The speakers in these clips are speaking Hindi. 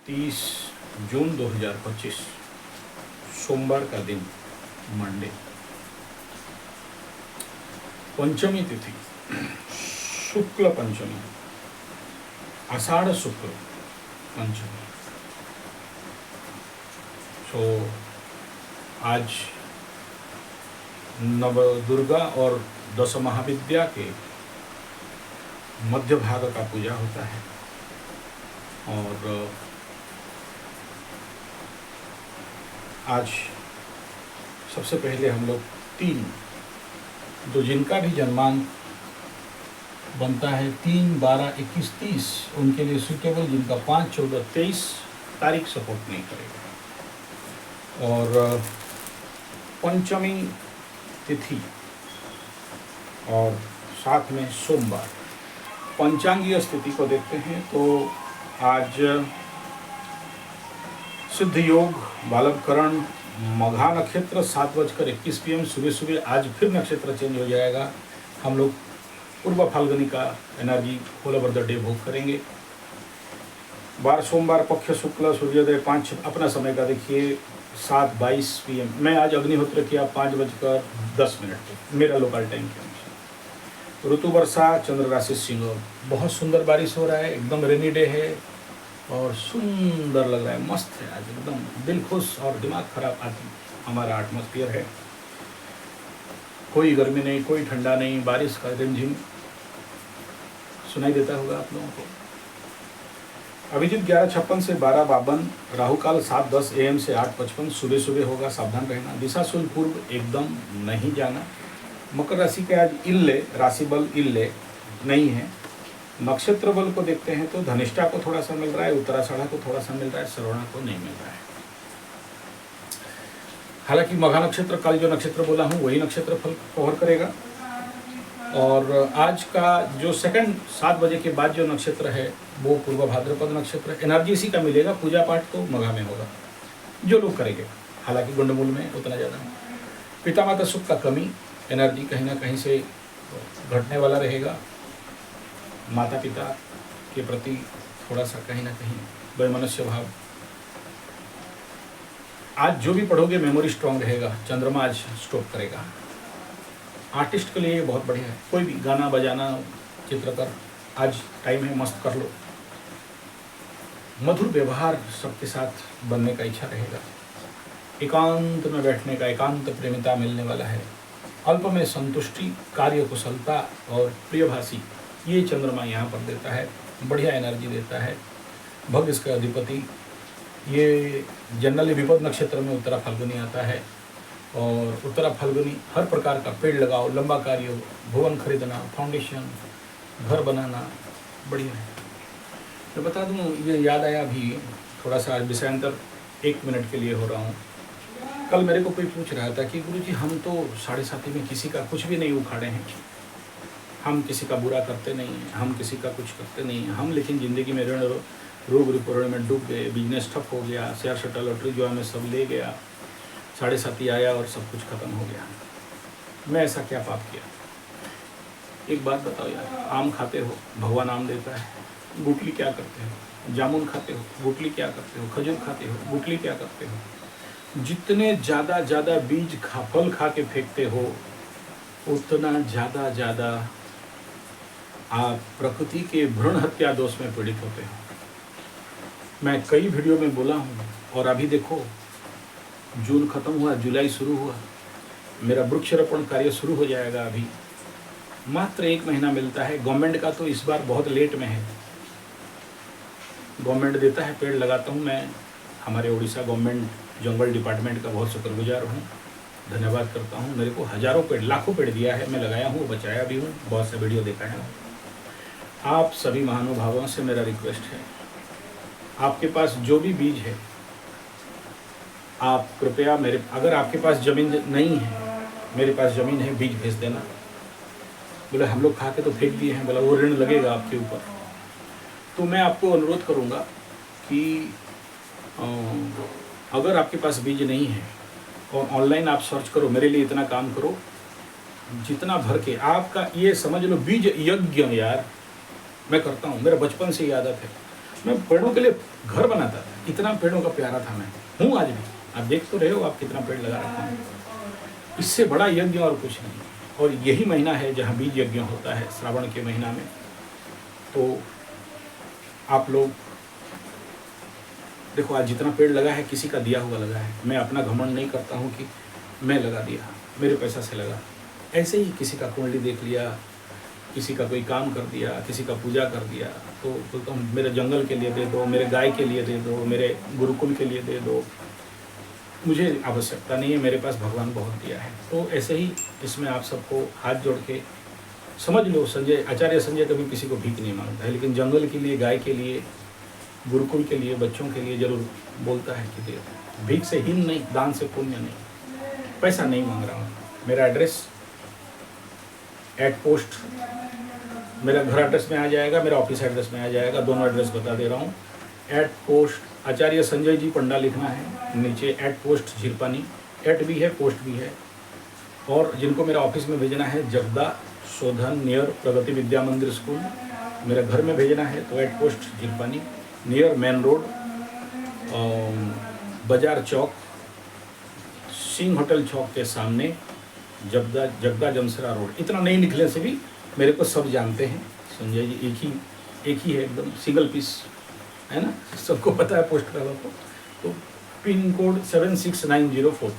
30 जून 2025 सोमवार का दिन, मंडे, पंचमी तिथि, शुक्ल पंचमी, आषाढ़ शुक्ल पंचमी। तो आज नव दुर्गा और दश महाविद्या के मध्य भाग का पूजा होता है। और आज सबसे पहले हम लोग जो जिनका भी जन्मांक बनता है 3, 12, 21, 30 उनके लिए सूटेबल, जिनका 5, 14, 23 तारीख सपोर्ट नहीं करेगा। और पंचमी तिथि और साथ में सोमवार। पंचांगीय स्थिति को देखते हैं तो आज सिद्ध योग, बालवकरण, मघा नक्षत्र 7:21 PM सुबह आज फिर नक्षत्र चेंज हो जाएगा। हम लोग पूर्व फाल्गुनी का energy whole over the day भोग करेंगे। बार सोमवार, पक्ष शुक्ल, सूर्योदय 5, अपना समय का देखिए 7:22 PM। मैं आज अग्निहोत्र किया 5:10 पे मेरा लोकल टाइम के अनुसार। ऋतु वर्षा, चंद्र राशि सिंह, बहुत सुंदर बारिश हो रहा है, एकदम रेनी डे है और सुंदर लग रहा है, मस्त है आज, एकदम दिल खुश और दिमाग खराब आती हमारा एटमॉस्फेयर है। कोई गर्मी नहीं, कोई ठंडा नहीं, बारिश का रिमझिम सुनाई देता होगा आप लोगों को। अभिजीत 11:56 से 12:52, राहु काल 7:10 AM से 8:55, सुबह होगा, सावधान रहना। दिशा शुल पूर्व एकदम नहीं जाना। मकर राशि के आज इल्ले, राशि बल इल्ले नहीं है। नक्षत्र बल को देखते हैं तो धनिष्ठा को थोड़ा सा मिल रहा है, उत्तराषाढ़ा को थोड़ा सा मिल रहा है, श्रवणा को नहीं मिल रहा है। हालांकि मघा नक्षत्र, कल जो नक्षत्र बोला हूँ वही नक्षत्र फल कवर करेगा। और आज का जो सेकंड 7 बजे के बाद जो नक्षत्र है वो पूर्व भाद्रपद नक्षत्र। एनर्जी इसी का मिलेगा। पूजा पाठ तो मघा में होगा जो लोग करेंगे, हालांकि गुंडमूल में उतना ज़्यादा नहीं। पिता माता सुख का कमी, एनर्जी कहीं ना कहीं से घटने वाला रहेगा। माता पिता के प्रति थोड़ा सा कहीं ना कहीं वैमनस्य भाव। आज जो भी पढ़ोगे मेमोरी स्ट्रांग रहेगा। चंद्रमा आज स्टॉप करेगा। आर्टिस्ट के लिए ये बहुत बढ़िया है। कोई भी गाना बजाना, चित्रकर, आज टाइम है, मस्त कर लो। मधुर व्यवहार सबके साथ बनने का इच्छा रहेगा। एकांत में बैठने का, एकांत प्रेमिता मिलने वाला है। अल्प में संतुष्टि, कार्य कुशलता और प्रियभाषी, ये चंद्रमा यहाँ पर देता है, बढ़िया एनर्जी देता है। भग इसका अधिपति, ये जनरली विपद नक्षत्र में उत्तरा फाल्गुनी आता है। और उत्तरा फाल्गुनी हर प्रकार का पेड़ लगाओ, लंबा कार्य हो, भवन खरीदना, फाउंडेशन, घर बनाना, बढ़िया है। मैं बता दूँ, ये याद आया अभी थोड़ा सा विषयांतर 1 मिनट के लिए हो रहा हूँ। कल मेरे को कोई पूछ रहा था कि गुरुजी हम तो 7:30 में किसी का कुछ भी नहीं उखाड़े हैं, हम किसी का बुरा करते नहीं हैं, हम किसी का कुछ करते नहीं हैं, हम लेकिन ज़िंदगी में ऋण रोग रिपोर्ट में डूब गए, बिजनेस ठप हो गया, शेयर सट्टा लॉटरी जो हमें सब ले गया, 7:30 आया और सब कुछ खत्म हो गया। मैं ऐसा क्या पाप किया? एक बात बताओ यार, आम खाते हो, भगवान आम देता है, गुटली क्या करते हो? जामुन खाते हो, गुटली क्या करते हो? खजूर खाते हो, गुटली क्या करते हो? जितने ज़्यादा बीज फल खा के फेंकते हो, उतना ज़्यादा आप प्रकृति के भ्रूण हत्या दोष में पीड़ित होते हो। मैं कई वीडियो में बोला हूँ। और अभी देखो, जून खत्म हुआ, जुलाई शुरू हुआ, मेरा वृक्षारोपण कार्य शुरू हो जाएगा। अभी मात्र 1 महीना मिलता है। गवर्नमेंट का तो इस बार बहुत लेट में है। गवर्नमेंट देता है, पेड़ लगाता हूँ मैं। हमारे उड़ीसा गवर्नमेंट जंगल डिपार्टमेंट का बहुत शुक्रगुजार हूँ, धन्यवाद करता हूँ। मेरे को हज़ारों पेड़, लाखों पेड़ दिया है, मैं लगाया हूँ, बचाया भी हूँ, बहुत सा वीडियो देखा है। आप सभी महानुभावों से मेरा रिक्वेस्ट है, आपके पास जो भी बीज है, आप कृपया अगर आपके पास ज़मीन नहीं है, मेरे पास ज़मीन है, बीज भेज देना। बोले हम लोग खा के तो फेंक दिए हैं, बोला वो ऋण लगेगा आपके ऊपर। तो मैं आपको अनुरोध करूँगा कि अगर आपके पास बीज नहीं है और ऑनलाइन आप सर्च करो, मेरे लिए इतना काम करो, जितना भर के आपका ये समझ लो बीज यज्ञ यार मैं करता हूँ। मेरा बचपन से ही आदत है। मैं पेड़ों के लिए घर बनाता था। इतना पेड़ों का प्यारा था मैं, हूँ आज भी। आप देख तो रहे हो आप कितना पेड़ लगा रखा है। इससे बड़ा यज्ञ और कुछ नहीं। और यही महीना है जहाँ बीज यज्ञ होता है, श्रावण के महीना में। तो आप लोग देखो, आज जितना पेड़ लगा है किसी का दिया हुआ लगा है। मैं अपना घमंड नहीं करता हूँ कि मैं लगा दिया, मेरे पैसा से लगा। ऐसे ही किसी का कुंडली देख लिया, किसी का कोई काम कर दिया, किसी का पूजा कर दिया, तो बोलता हूँ मेरे जंगल के लिए दे दो, मेरे गाय के लिए दे दो, मेरे गुरुकुल के लिए दे दो, मुझे आवश्यकता नहीं है, मेरे पास भगवान बहुत दिया है। तो ऐसे ही इसमें आप सबको हाथ जोड़ के समझ लो, आचार्य संजय कभी किसी को भीख नहीं मांगता है, लेकिन जंगल के लिए, गाय के लिए, गुरुकुल के लिए, बच्चों के लिए जरूर बोलता है कि दे। भीख से हीन नहीं, दान से पुण्य नहीं। पैसा नहीं मांग रहा हूँ। मेरा एड्रेस @पोस्ट मेरा घर एड्रेस में आ जाएगा, मेरा ऑफिस एड्रेस में आ जाएगा, दोनों एड्रेस बता दे रहा हूँ। @पोस्ट आचार्य संजय जी पंडा लिखना है, नीचे @पोस्ट झिरपानी, भी है, पोस्ट भी है। और जिनको मेरा ऑफिस में भेजना है, जगदा शोधन नियर प्रगति विद्या मंदिर स्कूल, मेरा घर में भेजना है तो @पोस्ट झिरपानी, नियर मेन रोड, बाजार चौक, सिंह होटल चौक के सामने, जगदा जमसरा रोड। इतना नहीं लिखने से भी मेरे को सब जानते हैं। संजय जी एक ही है, एकदम सिंगल पीस है ना, सबको पता है पोस्ट वालों को। तो पिन कोड 76904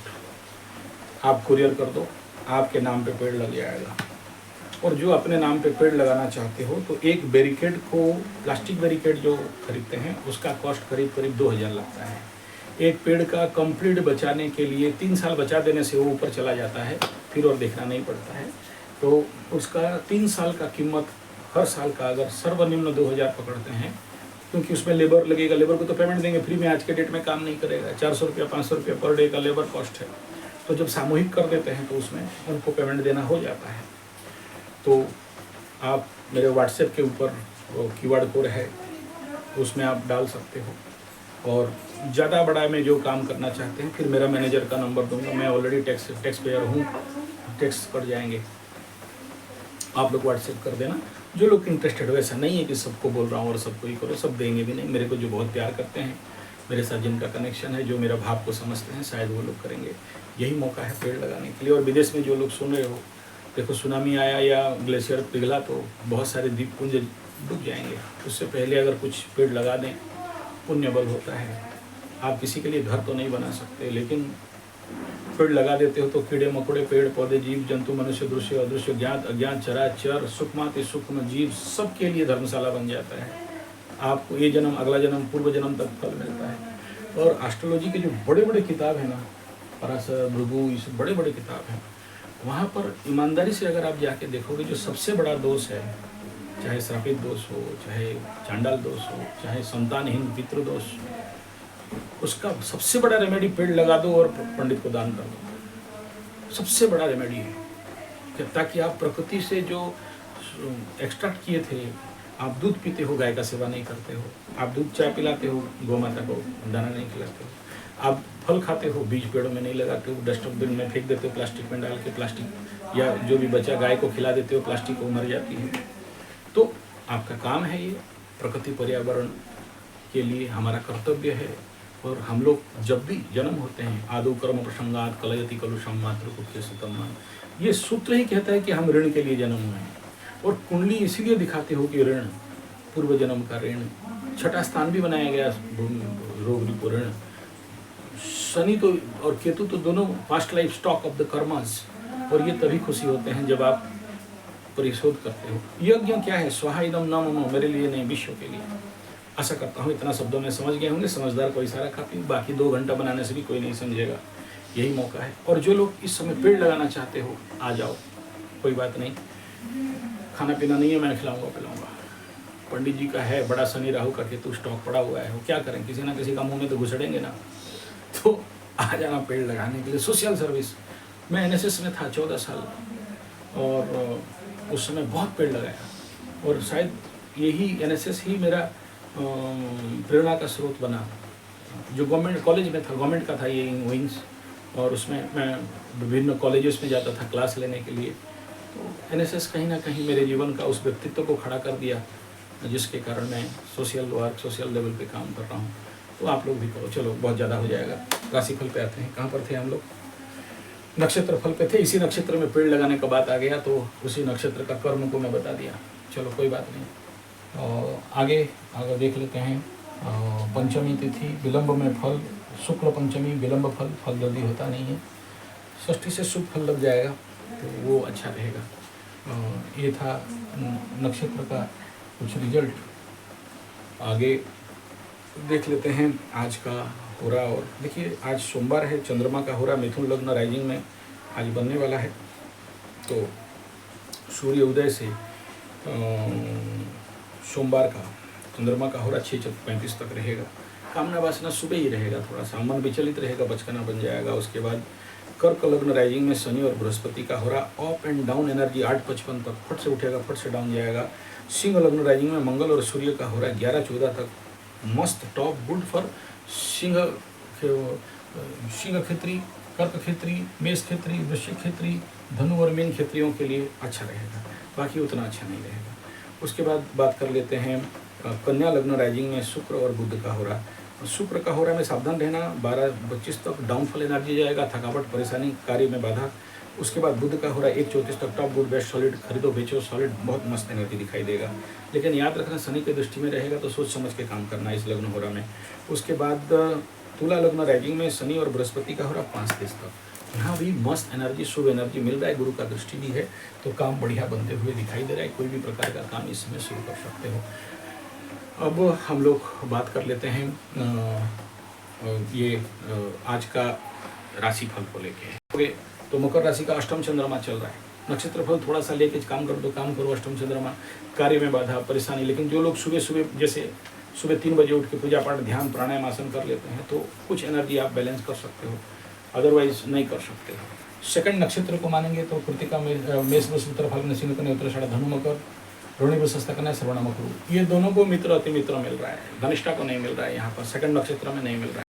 आप कुरियर कर दो, आपके नाम पे पेड़ लग जाएगा। और जो अपने नाम पे पेड़ लगाना चाहते हो तो एक बैरिकेड को, प्लास्टिक बैरिकेड जो खरीदते हैं उसका कॉस्ट करीब 2000 लगता है। एक पेड़ का कंप्लीट बचाने के लिए 3 साल बचा देने से वो ऊपर चला जाता है, फिर और देखना नहीं पड़ता है। तो उसका 3 साल का कीमत हर साल का अगर सर्वनिम्न 2000 पकड़ते हैं, क्योंकि उसमें लेबर लगेगा, लेबर को तो पेमेंट देंगे, फ्री में आज के डेट में काम नहीं करेगा। 400 रुपया 500 रुपया पर डे का लेबर कॉस्ट है। तो जब सामूहिक कर देते हैं तो उसमें उनको पेमेंट देना हो जाता है। तो आप मेरे व्हाट्सएप के ऊपर कीवर्ड कोड है, उसमें आप डाल सकते हो। और ज़्यादा बड़ा में जो काम करना चाहते हैं, फिर मेरा मैनेजर का नंबर दूंगा। मैं ऑलरेडी टैक्स पेयर हूँ, टैक्स कट जाएंगे। आप लोग व्हाट्सएप कर देना। जो लोग इंटरेस्टेड हो, ऐसा नहीं है कि सबको बोल रहा हूँ और सबको ही करो, सब देंगे भी नहीं। मेरे को जो बहुत प्यार करते हैं, मेरे साथ जिनका कनेक्शन है, जो मेरा भाव को समझते हैं, शायद वो लोग करेंगे। यही मौका है पेड़ लगाने के लिए। और विदेश में जो लोग सुन रहे हो, देखो सुनामी आया या ग्लेशियर पिघला तो बहुत सारे द्वीपपुंज डूब जाएंगे। उससे पहले अगर कुछ पेड़ लगा दें, पुण्य बल होता है। आप किसी के लिए घर तो नहीं बना सकते, लेकिन पेड़ लगा देते हो तो कीड़े मकोड़े, पेड़ पौधे, जीव जंतु, मनुष्य, दृश्य अदृश्य, ज्ञात अज्ञात, चराचर, सूक्ष्माति सूक्ष्म जीव, सबके लिए धर्मशाला बन जाता है। आपको ये जन्म, अगला जन्म, पूर्व जन्म तक फल मिलता है। और एस्ट्रोलॉजी के जो बड़े बड़े किताब हैं ना, पराशर, भृगु, ये सब बड़े बड़े किताब हैं, वहाँ पर ईमानदारी से अगर आप जाके देखोगे, जो सबसे बड़ा दोष है, चाहे श्रापित दोष हो, चाहे चांडाल दोष हो, चाहे संतानहीन पितृ दोष, उसका सबसे बड़ा रेमेडी पेड़ लगा दो और पंडित को दान कर दो। सबसे बड़ा रेमेडी है, ताकि आप प्रकृति से जो एक्सट्रैक्ट किए थे, आप दूध पीते हो, गाय का सेवा नहीं करते हो, आप दूध चाय पिलाते हो, गौ माता को दाना नहीं खिलाते हो, आप फल खाते हो, बीज पेड़ों में नहीं लगाते हो, डस्टबिन में फेंक देते हो, प्लास्टिक में डाल के, प्लास्टिक या जो भी बचा गाय को खिला देते हो, प्लास्टिक वो मर जाती है। तो आपका काम है ये, प्रकृति पर्यावरण के लिए हमारा कर्तव्य है। और हम लोग जब भी जन्म होते हैं, आदौ कर्म प्रसंगात कलयति कलुषम मातृकुखे सुतम, ये सूत्र ही कहता है कि हम ऋण के लिए जन्म हुए हैं। और कुंडली इसीलिए दिखाते हो कि ऋण, पूर्व जन्म का ऋण, छठा स्थान भी बनाया गया रोग रिपो ऋण। शनि तो और केतु तो दोनों past life stock of the karmas, और ये तभी खुशी होते हैं जब आप परिशोध करते हो। यज्ञ क्या है? स्वाहा इदम न मम, मेरे लिए नहीं, विश्व के लिए। आशा करता हूँ इतना शब्दों में समझ गए होंगे। समझदार को इशारा काफी, बाकी 2 घंटा बनाने से भी कोई नहीं समझेगा। यही मौका है। और जो लोग इस समय पेड़ लगाना चाहते हो, आ जाओ, कोई बात नहीं। खाना पीना नहीं है, मैं खिलाऊंगा पिलाऊंगा। पंडित जी का है बड़ा शनि राहु का केतु स्टॉक पड़ा हुआ है, वो क्या करें, किसी ना किसी का मुंह में तो घुसड़ेंगे ना। तो आ जाना पेड़ लगाने के लिए। सोशल सर्विस, मैं NSS में था 14 साल, और उस समय बहुत पेड़ लगाया। और शायद यही NSS ही मेरा प्रेरणा का स्रोत बना। जो गवर्नमेंट कॉलेज में था, गवर्नमेंट का था ये विंग्स, और उसमें मैं विभिन्न कॉलेजेस में जाता था क्लास लेने के लिए। तो NSS कहीं ना कहीं मेरे जीवन का उस व्यक्तित्व को खड़ा कर दिया, जिसके कारण मैं सोशल वर्क, सोशल लेवल पे काम कर रहा हूँ। तो आप लोग भी करो, चलो बहुत ज़्यादा हो जाएगा। राशिफल पे आते हैं, कहाँ पर थे हम लोग? नक्षत्र फल पे थे। इसी नक्षत्र में पेड़ लगाने का बात आ गया तो उसी नक्षत्र का कर्म को मैं बता दिया, चलो कोई बात नहीं। और आगे देख लेते हैं। पंचमी तिथि, विलंब में फल, शुक्ल पंचमी विलंब फल, फल जल्दी होता नहीं है। षष्ठी से शुभ फल लग जाएगा तो वो अच्छा रहेगा। ये था नक्षत्र का कुछ रिजल्ट। आगे देख लेते हैं आज का होरा। और देखिए आज सोमवार है, चंद्रमा का होरा मिथुन लग्न राइजिंग में आज बनने वाला है। तो सूर्य उदय से सोमवार का चंद्रमा का होरा 6:35 तक रहेगा। कामना वासना सुबह ही रहेगा, थोड़ा सा मन विचलित रहेगा, बचकाना बन जाएगा। उसके बाद कर्क लग्न राइजिंग में शनि और बृहस्पति का होरा अप एंड डाउन एनर्जी 8:55 तक, फट से उठेगा फट से डाउन जाएगा। सिंह लग्न राइजिंग में मंगल और सूर्य का होरा 11:14 तक, मस्त टॉप गुड फॉर सिंह क्षेत्री, कर्क क्षेत्री, मेष क्षेत्री, वृश्चिक क्षेत्री, धनु और मीन क्षेत्रियों के लिए अच्छा रहेगा, बाकी उतना अच्छा नहीं रहेगा। उसके बाद बात कर लेते हैं कन्या लग्न राइजिंग में शुक्र और बुध का होरा। शुक्र का होरा में सावधान रहना, 12:25 तक डाउनफॉल एनर्जी जाएगा, थकावट, परेशानी, कार्य में बाधा। उसके बाद बुध का होरा 1:34 तक टॉप गुड बेस्ट सॉलिड, खरीदो बेचो सॉलिड, बहुत मस्त एनर्जी दिखाई देगा। लेकिन याद रखना शनि की दृष्टि में रहेगा तो सोच समझ के काम करना इस लग्न होरा में। उसके बाद तुला लग्न राइजिंग में शनि और बृहस्पति का होरा 5:30 तक, यहाँ भी मस्त एनर्जी, शुभ एनर्जी मिल रहा है, गुरु का दृष्टि भी है तो काम बढ़िया बनते हुए दिखाई दे रहा है। कोई भी प्रकार का काम इस समय शुरू कर सकते हो। अब हम लोग बात कर लेते हैं आज का राशिफल को लेके। तो मकर राशि का अष्टम चंद्रमा चल रहा है, नक्षत्रफल थोड़ा सा लेके काम कर दो, काम करो। अष्टम चंद्रमा, कार्य में बाधा, परेशानी। लेकिन जो लोग सुबह सुबह जैसे सुबह 3 बजे उठ के पूजा पाठ, ध्यान, प्राणायाम, आसन कर लेते हैं तो कुछ एनर्जी आप बैलेंस कर सकते हो, अदरवाइज नहीं कर सकते हो। सेकंड नक्षत्र को मानेंगे तो कृतिका मेष वृष उत्तर फाल्गुन सिंह कन्या उत्तराषाढ़ धनु मकर, रोहिणी वृश्चिक कन्या श्रवण मकर, ये दोनों को मित्र अति मित्र मिल रहा है, धनिष्ठा को नहीं मिल रहा है, यहाँ पर सेकंड नक्षत्र में नहीं मिल रहा है।